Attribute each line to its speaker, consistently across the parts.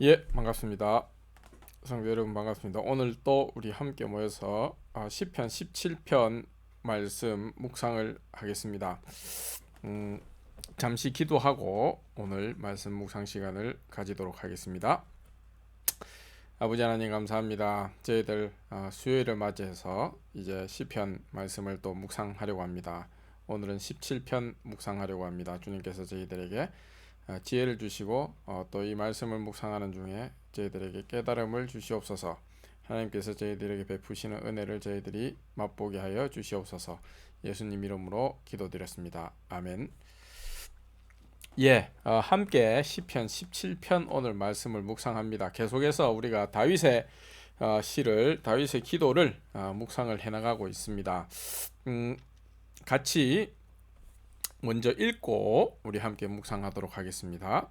Speaker 1: 예, 반갑습니다. 성도 여러분 반갑습니다. 오늘 또 우리 함께 모여서 시편 17편 말씀 묵상을 하겠습니다. 음, 잠시 기도하고 오늘 말씀 묵상 시간을 가지도록 하겠습니다. 아버지 하나님 감사합니다. 저희들 수요일을 맞이해서 이제 시편 말씀을 또 묵상하려고 합니다. 오늘은 17편 묵상하려고 합니다. 주님께서 저희들에게 지혜를 주시고 또 이 말씀을 묵상하는 중에 저희들에게 깨달음을 주시옵소서. 하나님께서 저희들에게 베푸시는 은혜를 저희들이 맛보게 하여 주시옵소서. 예수님 이름으로 기도드렸습니다. 아멘. 예, 함께 시편 17편 오늘 말씀을 묵상합니다. 계속해서 우리가 다윗의 다윗의 기도를 묵상을 해나가고 있습니다. 같이 먼저 읽고 우리 함께 묵상하도록 하겠습니다.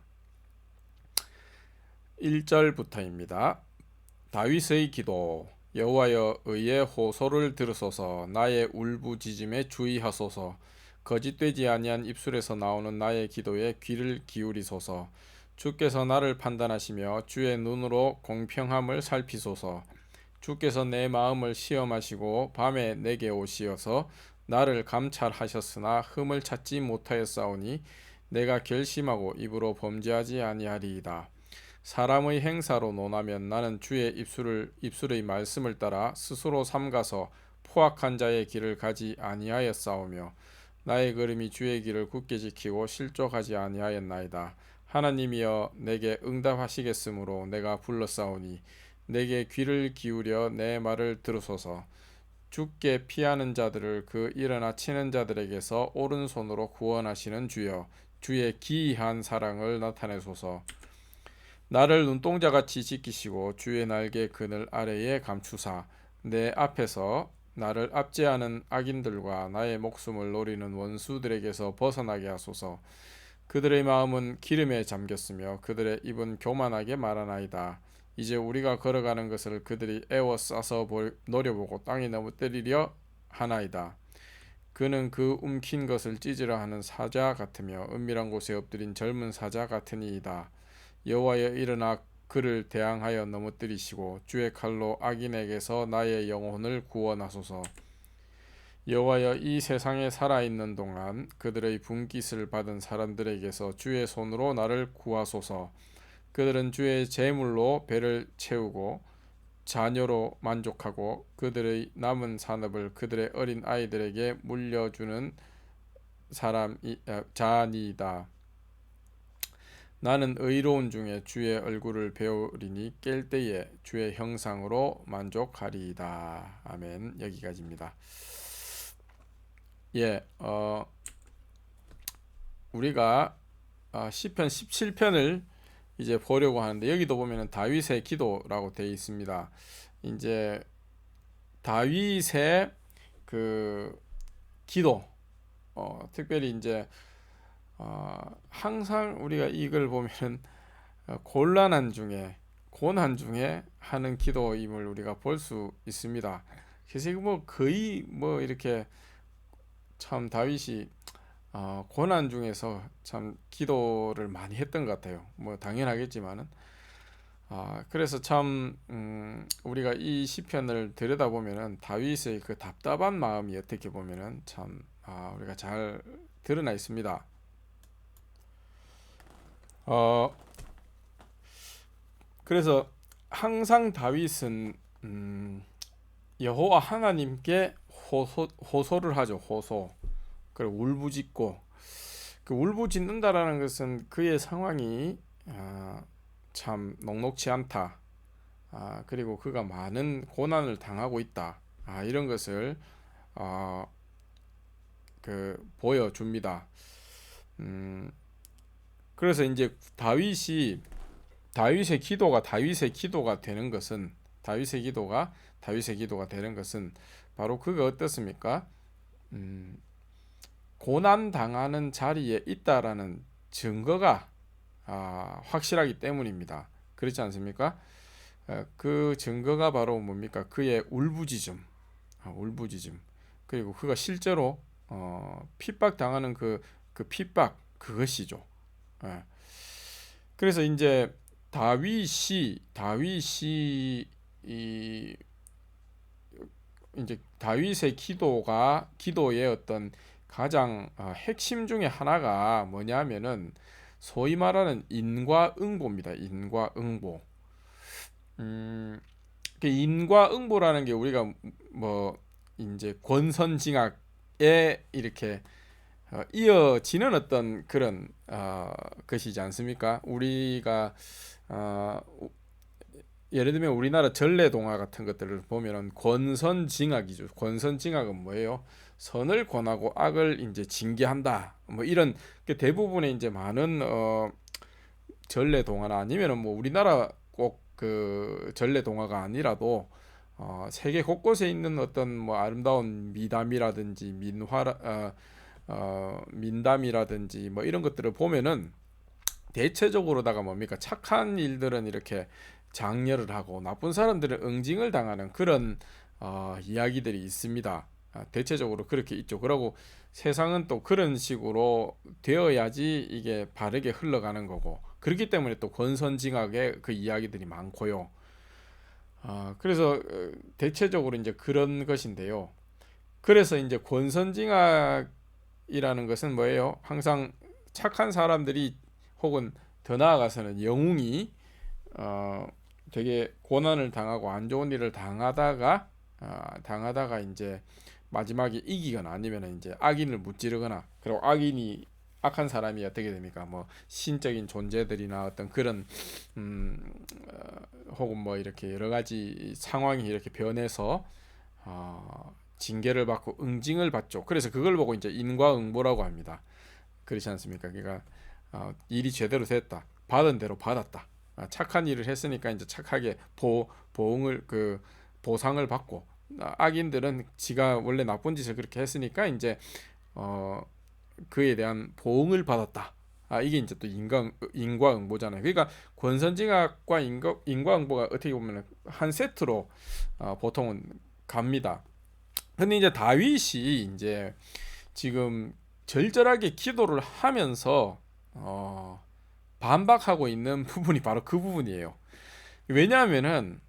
Speaker 1: 1절부터입니다. 다윗의 기도. 여호와여, 의의 호소를 들으소서. 나의 울부짖음에 주의하소서. 거짓되지 아니한 입술에서 나오는 나의 기도에 귀를 기울이소서. 주께서 나를 판단하시며 주의 눈으로 공평함을 살피소서. 주께서 내 마음을 시험하시고 밤에 내게 오시어서 나를 감찰하셨으나 흠을 찾지 못하였사오니 내가 결심하고 입으로 범죄하지 아니하리이다. 사람의 행사로 논하면 나는 주의 입술의 말씀을 따라 스스로 삼가서 포악한 자의 길을 가지 아니하였사오며 나의 걸음이 주의 길을 굳게 지키고 실족하지 아니하였나이다. 하나님이여, 내게 응답하시겠으므로 내가 불렀사오니 내게 귀를 기울여 내 말을 들으소서. 주께 피하는 자들을 그 일어나 치는 자들에게서 오른손으로 구원하시는 주여, 주의 기이한 사랑을 나타내소서. 나를 눈동자같이 지키시고 주의 날개 그늘 아래에 감추사 내 앞에서 나를 압제하는 악인들과 나의 목숨을 노리는 원수들에게서 벗어나게 하소서. 그들의 마음은 기름에 잠겼으며 그들의 입은 교만하게 말하나이다. 이제 우리가 걸어가는 것을 그들이 애워싸서 노려보고 땅에 넘어뜨리려 하나이다. 그는 그 움킨 것을 찢으려 하는 사자 같으며 은밀한 곳에 엎드린 젊은 사자 같으니이다. 여호와여, 일어나 그를 대항하여 넘어뜨리시고 주의 칼로 악인에게서 나의 영혼을 구원하소서. 여호와여, 이 세상에 살아있는 동안 그들의 분깃을 받은 사람들에게서 주의 손으로 나를 구하소서. 그들은 주의 제물로 배를 채우고 자녀로 만족하고 그들의 남은 산업을 그들의 어린 아이들에게 물려주는 자니이다. 나는 의로운 중에 주의 얼굴을 배우리니 깰 때에 주의 형상으로 만족하리이다. 아멘. 여기까지입니다. 예, 우리가 시편 17편을 이제 보려고 하는데 여기도 보면은 다윗의 기도라고 되어 있습니다. 이제 다윗의 그 기도, 특별히 이제 항상 우리가 이걸 보면은 고난 중에 하는 기도임을 우리가 볼 수 있습니다. 그래서 뭐 거의 뭐 이렇게 참 다윗이 고난 중에서 참 기도를 많이 했던 것 같아요. 뭐 당연하겠지만은 그래서 참 우리가 이 시편을 들여다보면은 다윗의 그 답답한 마음이 어떻게 보면은 참 우리가 잘 드러나 있습니다. 어, 그래서 항상 다윗은 여호와 하나님께 호소를 하죠. 호소. 그리고 울부짖고, 그 울부짖는다라는 것은 그의 상황이 참 녹록치 않다. 그리고 그가 많은 고난을 당하고 있다. 이런 것을 어, 보여줍니다. 음, 그래서 이제 다윗의 기도가 되는 것은 다윗의 기도가 되는 것은 바로 그가 어떻습니까? 고난 당하는 자리에 있다라는 증거가 확실하기 때문입니다. 그렇지 않습니까? 그 증거가 바로 뭡니까? 그의 울부짖음. 그리고 그가 실제로 핍박 당하는 그 핍박 그것이죠. 예. 그래서 이제 다윗이 이 이제 다윗의 기도의 어떤 가장 핵심 중에 하나가 뭐냐면은 소위 말하는 인과응보입니다. 인과응보. 그 인과응보라는 게 우리가 뭐 이제 권선징악에 이렇게 이어지는 어떤 그런 것이지 않습니까? 우리가 어, 예를 들면 우리나라 전래동화 같은 것들을 보면은 권선징악이죠. 권선징악은 뭐예요? 선을 권하고 악을 이제 징계한다. 뭐 이런 그 대부분의 이제 많은 전래동화나 아니면은 뭐 우리나라 꼭 그 전래동화가 아니라도 세계 곳곳에 있는 어떤 뭐 아름다운 미담이라든지 민담이라든지 뭐 이런 것들을 보면은 대체적으로다가 뭡니까 착한 일들은 이렇게 장려를 하고 나쁜 사람들은 응징을 당하는 그런 이야기들이 있습니다. 대체적으로 그렇게 있죠. 그러고 세상은 또 그런 식으로 되어야지 이게 바르게 흘러가는 거고 그렇기 때문에 또 권선징악의 그 이야기들이 많고요. 그래서 대체적으로 이제 그런 것인데요. 그래서 이제 권선징악이라는 것은 뭐예요? 항상 착한 사람들이 혹은 더 나아가서는 영웅이 어, 되게 고난을 당하고 안 좋은 일을 당하다가 이제 마지막에 이기거나 아니면 이제 악인을 무찌르거나 그리고 악인이 악한 사람이 어떻게 됩니까? 뭐 신적인 존재들이나 어떤 그런 음, 혹은 뭐 이렇게 여러 가지 상황이 이렇게 변해서 징계를 받고 응징을 받죠. 그래서 그걸 보고 이제 인과응보라고 합니다. 그렇지 않습니까? 그러니까 일이 제대로 됐다. 받은 대로 받았다. 착한 일을 했으니까 이제 착하게 보응을 그 보상을 받고 악인들은 지가 원래 나쁜 짓을 그렇게 했으니까 이제 어 그에 대한 보응을 받았다. 이게 이제 또 인과응보잖아요. 그러니까 권선징악과 인과응보가 어떻게 보면 한 세트로 보통은 갑니다. 근데 이제 다윗이 이제 지금 절절하게 기도를 하면서 반박하고 있는 부분이 바로 그 부분이에요. 왜냐하면은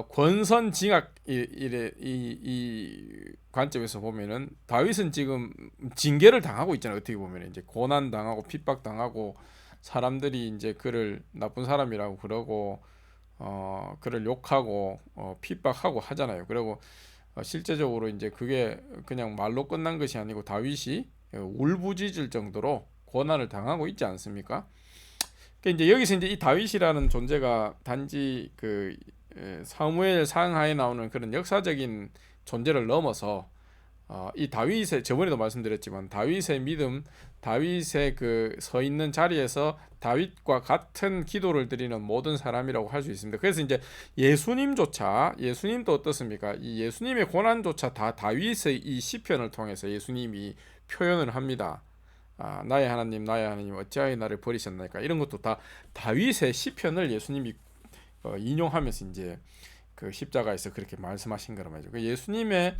Speaker 1: 권선징악 이 관점에서 보면은 다윗은 지금 징계를 당하고 있잖아요. 어떻게 보면 이제 고난 당하고 핍박 당하고 사람들이 이제 그를 나쁜 사람이라고 그러고 그를 욕하고 핍박하고 하잖아요. 그리고 실제적으로 이제 그게 그냥 말로 끝난 것이 아니고 다윗이 울부짖을 정도로 고난을 당하고 있지 않습니까? 그러니까 이제 여기서 이제 이 다윗이라는 존재가 단지 그 사무엘 상하에 나오는 그런 역사적인 존재를 넘어서 이 다윗의 저번에도 말씀드렸지만 다윗의 믿음, 다윗의 그 서 있는 자리에서 다윗과 같은 기도를 드리는 모든 사람이라고 할 수 있습니다. 그래서 이제 예수님도 어떻습니까? 이 예수님의 고난조차 다 다윗의 이 시편을 통해서 예수님이 표현을 합니다. 나의 하나님 어찌하여 나를 버리셨나이까 이런 것도 다 다윗의 시편을 예수님이 인용하면서 이제 그 십자가에서 그렇게 말씀하신 거란 말이죠. 그 예수님의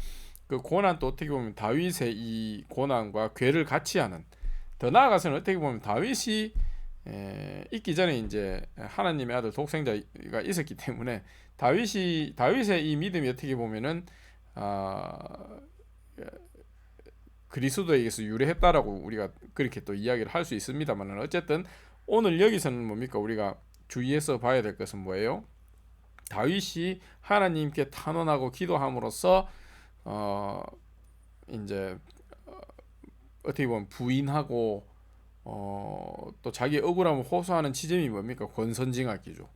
Speaker 1: 그 고난도 어떻게 보면 다윗의 이 고난과 괴를 같이 하는 더 나아가서는 어떻게 보면 다윗이 있기 전에 이제 하나님의 아들 독생자가 있었기 때문에 다윗의 이 믿음이 어떻게 보면은 아, 그리스도에게서 유래했다라고 우리가 그렇게 또 이야기를 할 수 있습니다만 어쨌든 오늘 여기서는 뭡니까 우리가 주의해서 봐야 될 것은 뭐예요? 다윗이 하나님께 탄원하고 기도함으로써 이제 어떻게 보면 부인하고 또 자기 억울함을 호소하는 지점이 뭡니까? 권선징악이죠.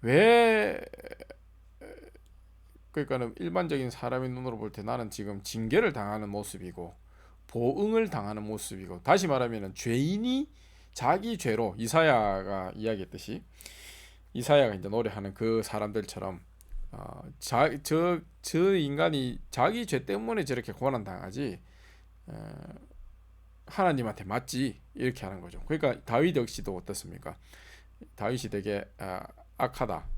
Speaker 1: 왜 그러니까는 일반적인 사람의 눈으로 볼 때 나는 지금 징계를 당하는 모습이고 보응을 당하는 모습이고 다시 말하면 죄인이 자기 죄로 이사야가 이야기했듯이 이사야가 이제 노래하는 그 사람들처럼 저 인간이 자기 죄 때문에 저렇게 고난 당하지 하나님한테 맞지 이렇게 하는 거죠. 그러니까 다윗 역시도 어떻습니까? 다윗이 되게 악하다.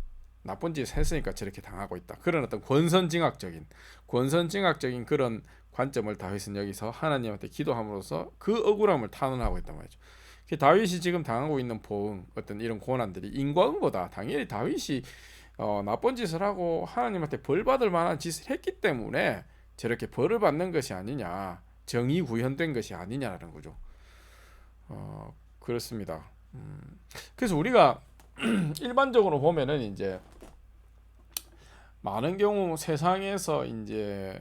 Speaker 1: 나쁜 짓을 했으니까 저렇게 당하고 있다. 그런 어떤 권선징악적인 그런 관점을 다윗은 여기서 하나님한테 기도함으로써 그 억울함을 탄원하고 있단 말이죠. 다윗이 지금 당하고 있는 보응, 어떤 이런 고난들이 인과응보다. 당연히 다윗이 나쁜 짓을 하고 하나님한테 벌 받을 만한 짓을 했기 때문에 저렇게 벌을 받는 것이 아니냐, 정의 구현된 것이 아니냐라는 거죠. 그렇습니다. 그래서 우리가 일반적으로 보면은 이제 많은 경우 세상에서 이제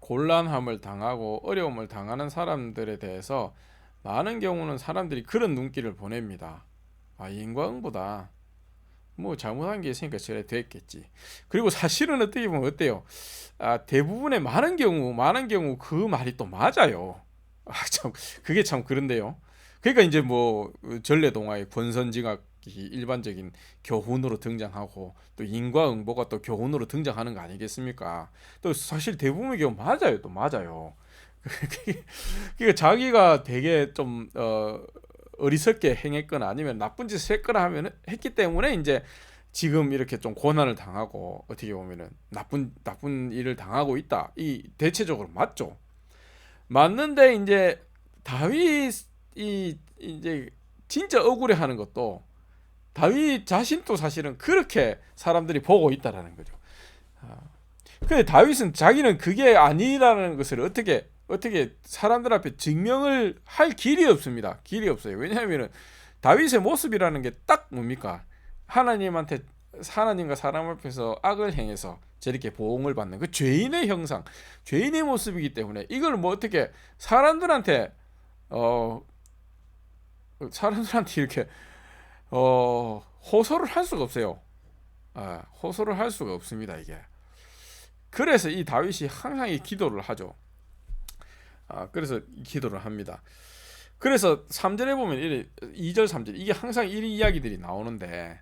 Speaker 1: 곤란함을 당하고 어려움을 당하는 사람들에 대해서 많은 경우는 사람들이 그런 눈길을 보냅니다. 인과응보다. 뭐 잘못한 게 있으니까 저래 됐겠지. 그리고 사실은 어떻게 보면 어때요? 대부분의 많은 경우 그 말이 또 맞아요. 참 그게 참 그런데요. 그러니까 이제 뭐 전래동화의 권선징악이 일반적인 교훈으로 등장하고 또 인과응보가 또 교훈으로 등장하는 거 아니겠습니까? 또 사실 대부분의 경우 맞아요. 또 맞아요. 그러니까 자기가 되게 좀 어리석게 행했거나 아니면 나쁜 짓을 했거나 하면 했기 때문에 이제 지금 이렇게 좀 고난을 당하고 어떻게 보면은 나쁜 일을 당하고 있다. 이 대체적으로 맞죠. 맞는데 이제 다윗이 이제 진짜 억울해하는 것도 다윗 자신도 사실은 그렇게 사람들이 보고 있다라는 거죠. 아, 근데 다윗은 자기는 그게 아니라는 것을 어떻게 사람들 앞에 증명을 할 길이 없습니다. 길이 없어요. 왜냐하면은 다윗의 모습이라는 게 딱 뭡니까? 하나님과 사람 앞에서 악을 행해서 저렇게 보응을 받는 그 죄인의 형상, 죄인의 모습이기 때문에 이걸 뭐 어떻게 어 사람들한테 이렇게 호소를 할 수가 없어요. 호소를 할 수가 없습니다, 이게. 그래서 이 다윗이 항상 이 기도를 하죠. 그래서 기도를 합니다. 그래서 3절에 보면 2절 3절 이게 항상 이런 이야기들이 나오는데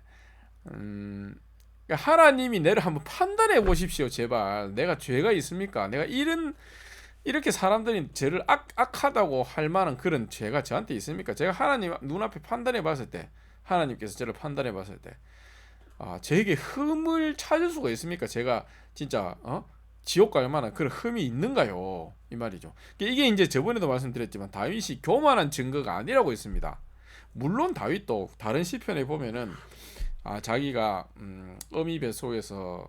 Speaker 1: 그러니까 하나님이 내를 한번 판단해 보십시오. 제발 내가 죄가 있습니까? 내가 이렇게 사람들이 저를 악하다고 할 만한 그런 죄가 저한테 있습니까? 제가 하나님 눈앞에 판단해 봤을 때 하나님께서 저를 판단해 봤을 때 저에게 흠을 찾을 수가 있습니까? 제가 진짜 지옥 갈 만한 그런 흠이 있는가요? 이 말이죠. 이게 이제 저번에도 말씀드렸지만 다윗이 교만한 증거가 아니라고 했습니다. 물론 다윗도 다른 시편에 보면은 자기가 어미 뱃속에서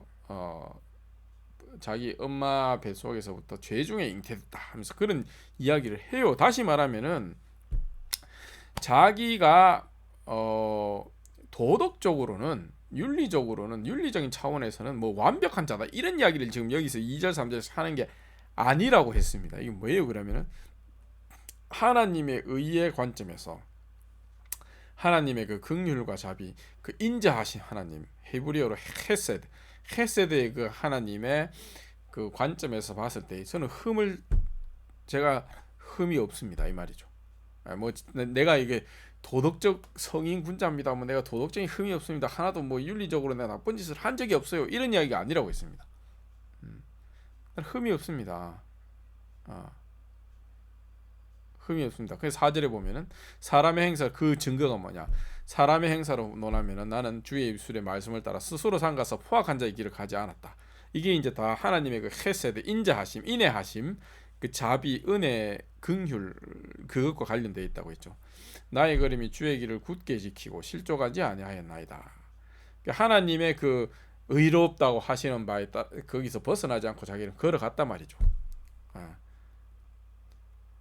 Speaker 1: 자기 엄마 뱃속에서부터 죄 중에 잉태됐다 하면서 그런 이야기를 해요. 다시 말하면은 자기가 도덕적으로는 윤리적인 차원에서는 뭐 완벽한 자다 이런 이야기를 지금 여기서 2절 3절에서 하는 게 아니라고 했습니다. 이게 뭐예요? 그러면은 하나님의 의의 관점에서 하나님의 그 긍휼과 자비, 그 인자하신 하나님, 히브리어로 헤세드의 그 하나님의 그 관점에서 봤을 때 저는 제가 흠이 없습니다 이 말이죠. 뭐 내가 이게 도덕적 성인 군자입니다. 뭐 내가 도덕적인 흠이 없습니다. 하나도 뭐 윤리적으로 내가 나쁜 짓을 한 적이 없어요. 이런 이야기가 아니라고 했습니다. 흠이 없습니다. 흠이 없습니다. 그래서 4절에 보면은 사람의 행사 그 증거가 뭐냐? 사람의 행사로 논하면은 나는 주의 입술의 말씀을 따라 스스로 삼가서 포악한 자의 길을 가지 않았다. 이게 이제 다 하나님의 그 헤세드 인자하심, 인애하심, 그 자비, 은혜, 긍휼 그것과 관련되어 있다고 했죠. 나의 걸음이 주의 길을 굳게 지키고 실족하지 아니하였나이다. 하나님의 그 의롭다고 하시는 바에 거기서 벗어나지 않고 자기는 걸어갔단 말이죠.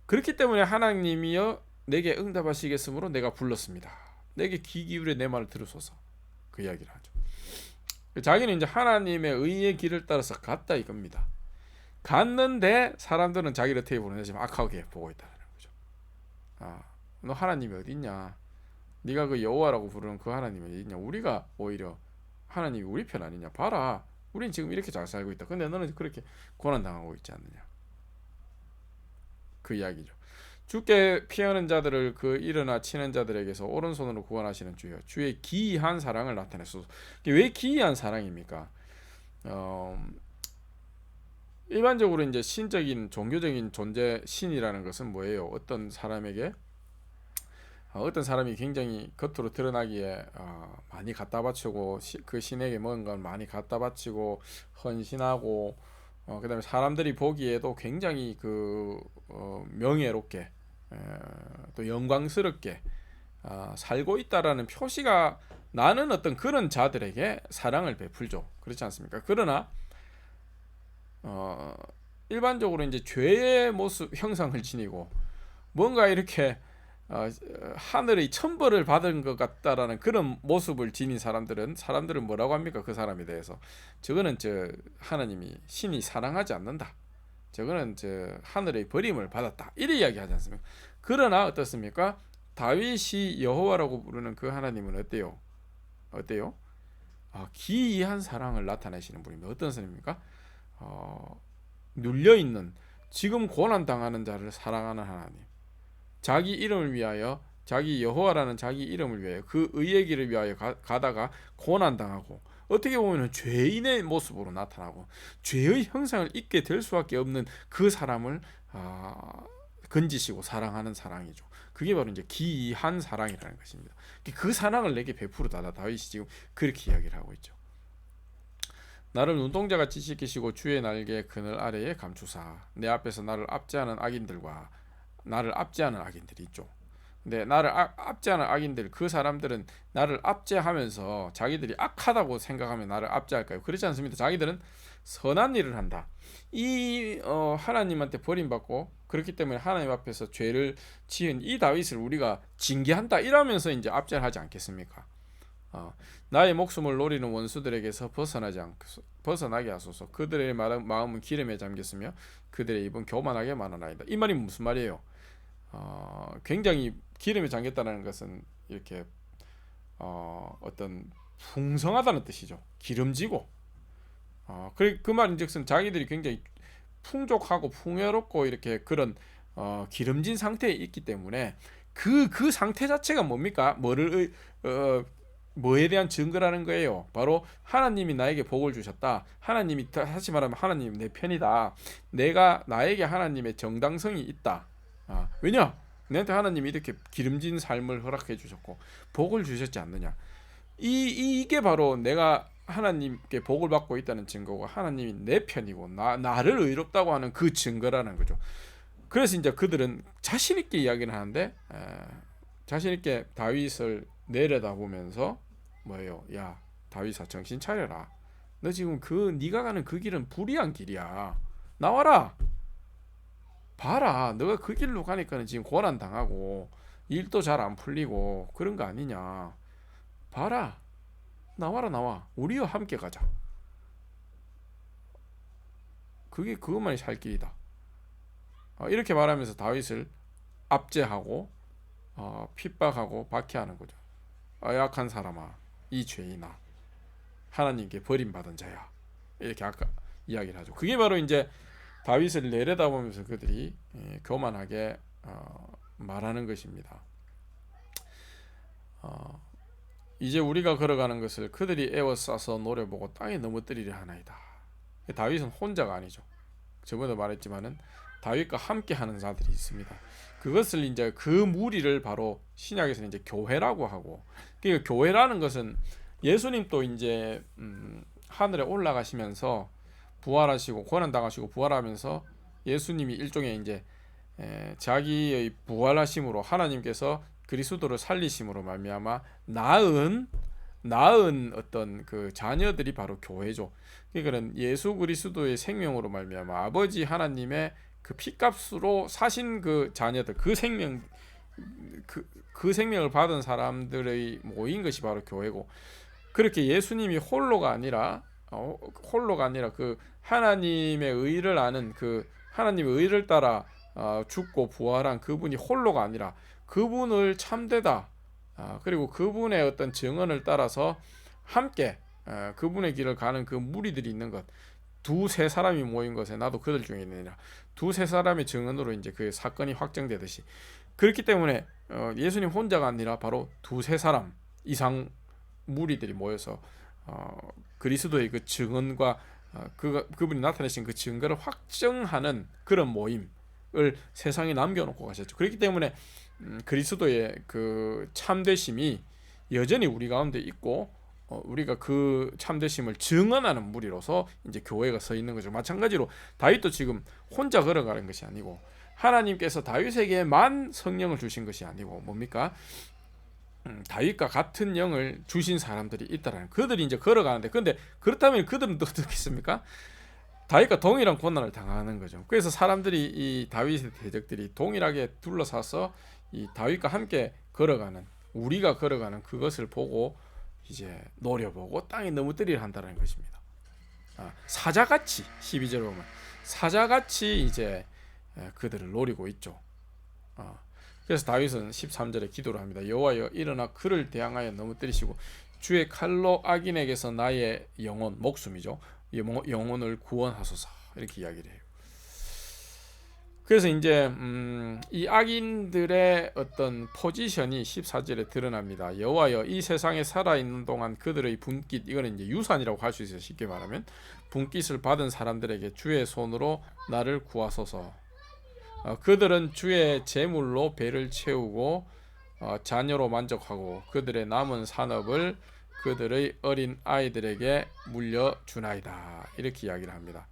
Speaker 1: 그렇기 때문에 하나님이여 내게 응답하시겠으므로 내가 불렀습니다. 내게 귀 기울여 내 말을 들으소서. 그 이야기를 하죠. 자기는 이제 하나님의 의의 길을 따라서 갔다 이겁니다. 갔는데 사람들은 자기를 어떻게 보느냐면 악하게 보고 있다는 거죠. 너 하나님이 어디 있냐? 네가 그 여호와라고 부르는 그 하나님이 어디 있냐? 우리가 오히려 하나님이 우리 편 아니냐? 봐라. 우린 지금 이렇게 잘 살고 있다. 근데 너는 그렇게 고난 당하고 있지 않느냐? 그 이야기죠. 주께 피하는 자들을 그 일어나 치는 자들에게서 오른손으로 구원하시는 주여, 주의 기이한 사랑을 나타내소서. 왜 기이한 사랑입니까? 일반적으로 이제 신적인 종교적인 존재 신이라는 것은 뭐예요? 어떤 사람이 굉장히 겉으로 드러나기에 많이 갖다 바치고 그 신에게 뭔가 많이 갖다 바치고 헌신하고 그다음에 사람들이 보기에도 굉장히 명예롭게 또 영광스럽게 살고 있다라는 표시가 나는 어떤 그런 자들에게 사랑을 베풀죠. 그렇지 않습니까? 그러나 일반적으로 이제 죄의 모습 형상을 지니고 뭔가 이렇게 하늘의 천벌을 받은 것 같다라는 그런 모습을 지닌 사람들은 뭐라고 합니까? 그 사람에 대해서 저거는 하나님이 신이 사랑하지 않는다. 저거는 하늘의 버림을 받았다. 이래 이야기하지 않습니까? 그러나 어떻습니까? 다윗이 여호와라고 부르는 그 하나님은 어때요? 기이한 사랑을 나타내시는 분입니다. 어떤 분입니까? 눌려있는, 지금 고난당하는 자를 사랑하는 하나님, 자기 이름을 위하여, 자기 여호와라는 자기 이름을 위하여 그 의의 길을 위하여 가다가 고난당하고 어떻게 보면 죄인의 모습으로 나타나고 죄의 형상을 입게 될 수밖에 없는 그 사람을 건지시고 사랑하는 사랑이죠. 그게 바로 이제 기이한 사랑이라는 것입니다. 그 사랑을 내게 베푸르다. 다윗이 지금 그렇게 이야기를 하고 있죠. 나를 눈동자같이 지키시고 주의 날개 그늘 아래에 감추사 내 앞에서 나를 압제하는 악인들이 있죠. 근데 나를 압제하는 악인들, 그 사람들은 나를 압제하면서 자기들이 악하다고 생각하면 나를 압제할까요? 그렇지 않습니다. 자기들은 선한 일을 한다. 하나님한테 버림받고 그렇기 때문에 하나님 앞에서 죄를 지은 이 다윗을 우리가 징계한다 이러면서 이제 압제를 하지 않겠습니까? 나의 목숨을 노리는 원수들에게서 벗어나게 하소서. 그들의 마음은 기름에 잠겼으며 그들의 입은 교만하게 많아나이다. 이 말이 무슨 말이에요? 굉장히 기름에 잠겼다는 것은 이렇게 어떤 풍성하다는 뜻이죠. 기름지고 그 말인즉슨 자기들이 굉장히 풍족하고 풍요롭고 이렇게 그런 기름진 상태에 있기 때문에 그 상태 자체가 뭡니까? 뭐에 대한 증거라는 거예요. 바로 하나님이 나에게 복을 주셨다. 하나님이, 다시 말하면 하나님 내 편이다. 나에게 하나님의 정당성이 있다. 왜냐? 내한테 하나님이 이렇게 기름진 삶을 허락해 주셨고 복을 주셨지 않느냐. 이게 바로 내가 하나님께 복을 받고 있다는 증거고 하나님이 내 편이고 나를 의롭다고 하는 그 증거라는 거죠. 그래서 이제 그들은 자신 있게 이야기를 하는데 자신 있게 다윗을 내려다보면서 뭐예요? 야, 다윗아, 정신 차려라. 너 지금 네가 가는 그 길은 불의한 길이야. 나와라. 봐라. 너가 그 길로 가니까는 지금 고난 당하고 일도 잘 안 풀리고 그런 거 아니냐. 봐라. 나와. 우리와 함께 가자. 그것만이 살 길이다. 이렇게 말하면서 다윗을 압제하고 핍박하고 박해하는 거죠. 약한 사람아, 이 죄인아, 하나님께 버림받은 자야. 이렇게 아까 이야기를 하죠. 그게 바로 이제 다윗을 내려다보면서 그들이 교만하게 말하는 것입니다. 이제 우리가 걸어가는 것을 그들이 에워싸서 노려보고 땅에 넘어뜨리려 하나이다. 다윗은 혼자가 아니죠. 저번에 말했지만은 다윗과 함께하는 자들이 있습니다. 그것을 이제 그 무리를 바로 신약에서는 이제 교회라고 하고, 그러니까 교회라는 것은 예수님도 이제 하늘에 올라가시면서 부활하시고 고난 당하시고 부활하면서 예수님이 일종의 이제 자기의 부활하심으로 하나님께서 그리스도를 살리심으로 말미암아 낳은 어떤 그 자녀들이 바로 교회죠. 그러니까 예수 그리스도의 생명으로 말미암아 아버지 하나님의 그 피값으로 사신 그 자녀들, 그 생명을 받은 사람들의 모인 것이 바로 교회고, 그렇게 예수님이 홀로가 아니라 그 하나님의 의를 아는 그 하나님의 의를 따라 죽고 부활한 그분이 홀로가 아니라 그분을 참되다, 그리고 그분의 어떤 증언을 따라서 함께 그분의 길을 가는 그 무리들이 있는 것, 두세 사람이 모인 것에 나도 그들 중에 있느니라. 두세 사람의 증언으로 이제 그 사건이 확정되듯이, 그렇기 때문에 예수님 혼자가 아니라 바로 두세 사람 이상 무리들이 모여서 그리스도의 그 증언과 그분이 나타내신 그 증거를 확정하는 그런 모임을 세상에 남겨놓고 가셨죠. 그렇기 때문에 그리스도의 그 참되심이 여전히 우리 가운데 있고 우리가 그 참되심을 증언하는 무리로서 이제 교회가 서 있는 거죠. 마찬가지로 다윗도 지금 혼자 걸어가는 것이 아니고 하나님께서 다윗에게만 성령을 주신 것이 아니고 뭡니까? 다윗과 같은 영을 주신 사람들이 있다라는, 그들이 이제 걸어가는데, 근데 그렇다면 그들은 또 어떻겠습니까? 다윗과 동일한 고난을 당하는 거죠. 그래서 사람들이, 이 다윗의 대적들이 동일하게 둘러싸서 이 다윗과 함께 걸어가는, 우리가 걸어가는 그것을 보고 이제 노려보고 땅에 넘어뜨리려 한다는 것입니다. 사자같이, 12절 보면 사자같이 이제 그들을 노리고 있죠. 그래서 다윗은 13절에 기도를 합니다. 여호와여, 일어나 그를 대항하여 넘어뜨리시고 주의 칼로 악인에게서 나의 영혼, 목숨이죠, 영혼을 구원하소서, 이렇게 이야기를 해요. 그래서 이제 이 악인들의 어떤 포지션이 14절에 드러납니다. 여호와여, 이 세상에 살아있는 동안 그들의 분깃, 이거는 이제 유산이라고 할 수 있어요. 쉽게 말하면 분깃을 받은 사람들에게 주의 손으로 나를 구하소서. 그들은 주의 재물로 배를 채우고 자녀로 만족하고 그들의 남은 산업을 그들의 어린 아이들에게 물려주나이다, 이렇게 이야기를 합니다.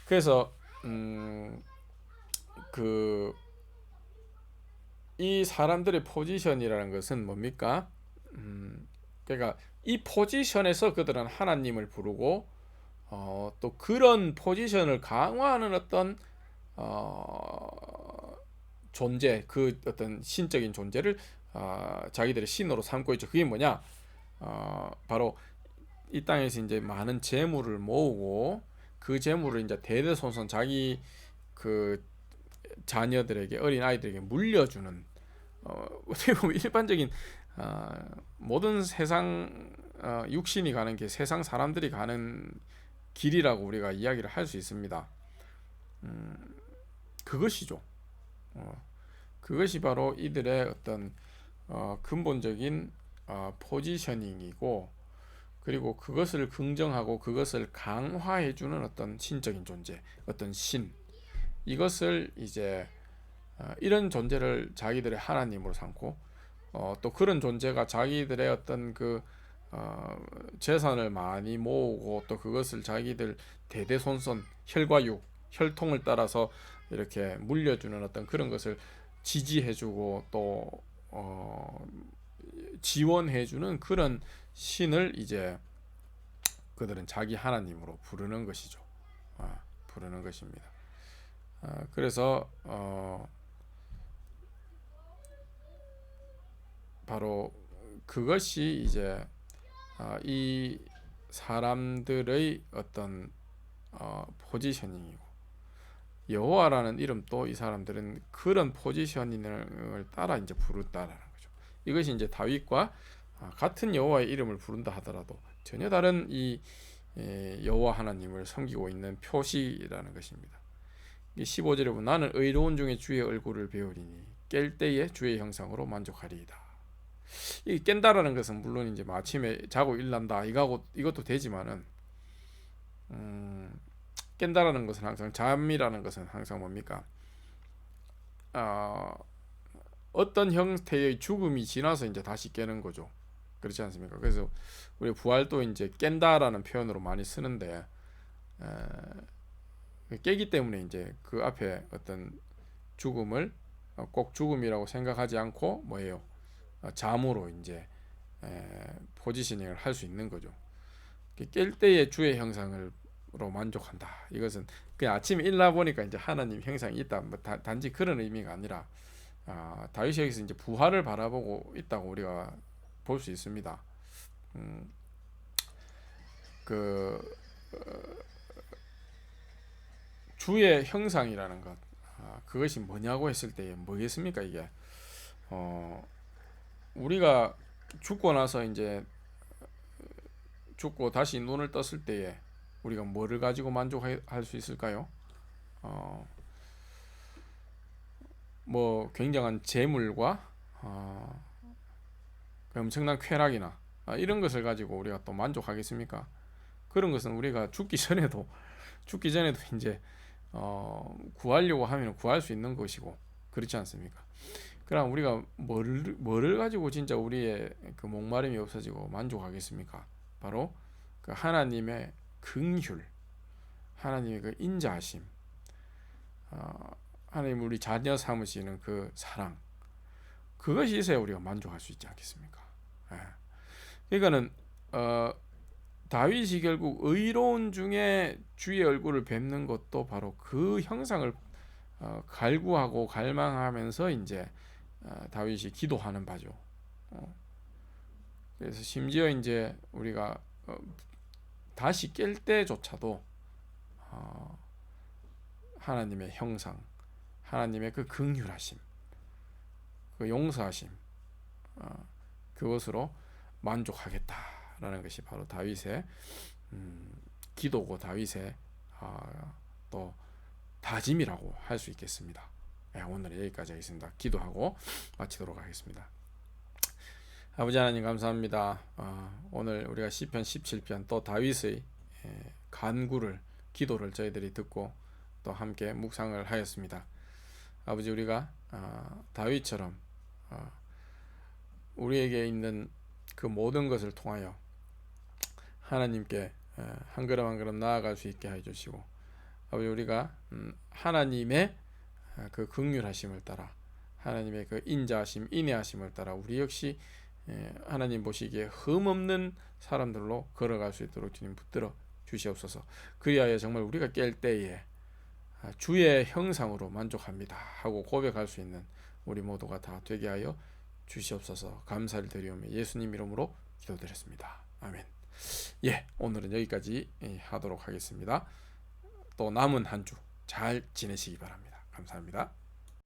Speaker 1: 그래서 이 사람들의 포지션이라는 것은 뭡니까? 그러니까 이 포지션에서 그들은 하나님을 부르고 또 그런 포지션을 강화하는 어떤 존재, 그 어떤 신적인 존재를 자기들의 신으로 삼고 있죠. 그게 뭐냐? 바로 이 땅에서 이제 많은 재물을 모으고 그 재물을 이제 대대손손 자기 그 자녀들에게, 어린 아이들에게 물려주는, 어떻게 보면 일반적인 모든 세상 육신이 가는 길, 세상 사람들이 가는 길이라고 우리가 이야기를 할 수 있습니다. 그것이죠. 그것이 바로 이들의 어떤 근본적인 포지셔닝이고, 그리고 그것을 긍정하고 그것을 강화해주는 어떤 신적인 존재, 어떤 신, 이것을 이제 이런 존재를 자기들의 하나님으로 삼고 또 그런 존재가 자기들의 어떤 그 재산을 많이 모으고 또 그것을 자기들 대대손손 혈과 육, 혈통을 따라서 이렇게 물려주는 어떤 그런 것을 지지해주고 또 지원해주는 그런 신을 이제 그들은 자기 하나님으로 부르는 것이죠. 부르는 것입니다. 그래서 바로 그것이 이제 이 사람들의 어떤 포지셔닝이고, 여호와라는 이름도 이 사람들은 그런 포지셔닝을 따라 이제 부른다라는 거죠. 이것이 이제 다윗과 같은 여호와의 이름을 부른다 하더라도 전혀 다른 이 여호와 하나님을 섬기고 있는 표시라는 것입니다. 15절에 보면 나는 의로운 중에 주의 얼굴을 배우리니 깰 때에 주의 형상으로 만족하리이다. 이 깬다라는 것은 물론 이제 아침에 자고 일난다 이것도 되지만은 깬다라는 것은 항상, 잠이라는 것은 항상 뭡니까? 어떤 형태의 죽음이 지나서 이제 다시 깨는 거죠. 그렇지 않습니까? 그래서 우리 부활도 이제 깬다라는 표현으로 많이 쓰는데 깨기 때문에 이제 그 앞에 어떤 죽음을 꼭 죽음이라고 생각하지 않고 뭐예요? 잠으로 이제 포지셔닝을 할 수 있는 거죠. 깰 때의 주의 형상으로 만족한다. 이것은 그냥 아침에 일어나 보니까 이제 하나님 형상이 있다, 뭐 단지 그런 의미가 아니라 다윗이 여기서 이제 부활을 바라보고 있다고 우리가 볼 수 있습니다. 주의 형상이라는 것, 그것이 뭐냐고 했을 때 뭐겠습니까? 이게 우리가 죽고 나서 이제 죽고 다시 눈을 떴을 때에 우리가 뭐를 가지고 만족할 수 있을까요? 뭐 굉장한 재물과 엄청난 쾌락이나 이런 것을 가지고 우리가 또 만족하겠습니까? 그런 것은 우리가 죽기 전에도 이제 구하려고 하면 구할 수 있는 것이고, 그렇지 않습니까? 그럼 우리가 뭐를 가지고 진짜 우리의 그 목마름이 없어지고 만족하겠습니까? 바로 그 하나님의 긍휼, 하나님의 그 인자하심, 하나님 우리 자녀 삼으시는 그 사랑, 그것이 있어야 우리가 만족할 수 있지 않겠습니까? 예. 그러니까는 다윗이 결국 의로운 중에 주의 얼굴을 뵙는 것도 바로 그 형상을 갈구하고 갈망하면서 이제 다윗이 기도하는 바죠. 그래서 심지어 이제 우리가 다시 깰 때조차도 하나님의 형상, 하나님의 그 긍휼하심, 그 용서하심, 그것으로 만족하겠다라는 것이 바로 다윗의 기도고 다윗의 또 다짐이라고 할 수 있겠습니다. 오늘은 여기까지 하겠습니다. 기도하고 마치도록 하겠습니다. 아버지 하나님 감사합니다. 오늘 우리가 시편 17편 또 다윗의 간구를 기도를 저희들이 듣고 또 함께 묵상을 하였습니다. 아버지 우리가 다윗처럼 우리에게 있는 그 모든 것을 통하여 하나님께 한 걸음 한 걸음 나아갈 수 있게 해주시고 아버지 우리가 하나님의 그 긍휼하심을 따라 하나님의 그 인자하심 인애하심을 따라 우리 역시 하나님 보시기에 흠없는 사람들로 걸어갈 수 있도록 주님 붙들어 주시옵소서. 그리하여 정말 우리가 깰 때에 주의 형상으로 만족합니다 하고 고백할 수 있는 우리 모두가 다 되게 하여 주시옵소서. 감사를 드리오며 예수님 이름으로 기도드렸습니다. 아멘. 오늘은 여기까지 하도록 하겠습니다. 또 남은 한 주 잘 지내시기 바랍니다. 감사합니다.